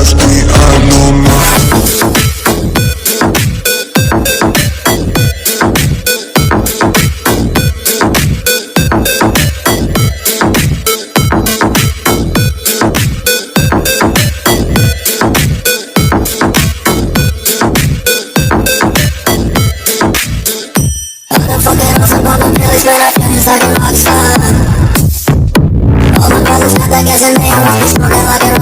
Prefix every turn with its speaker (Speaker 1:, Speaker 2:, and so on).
Speaker 1: ask me, I know my
Speaker 2: Fucking awesome, but I'm really straight up, feeling like a rockstar. All my brothers got that gas and they always be smoking like a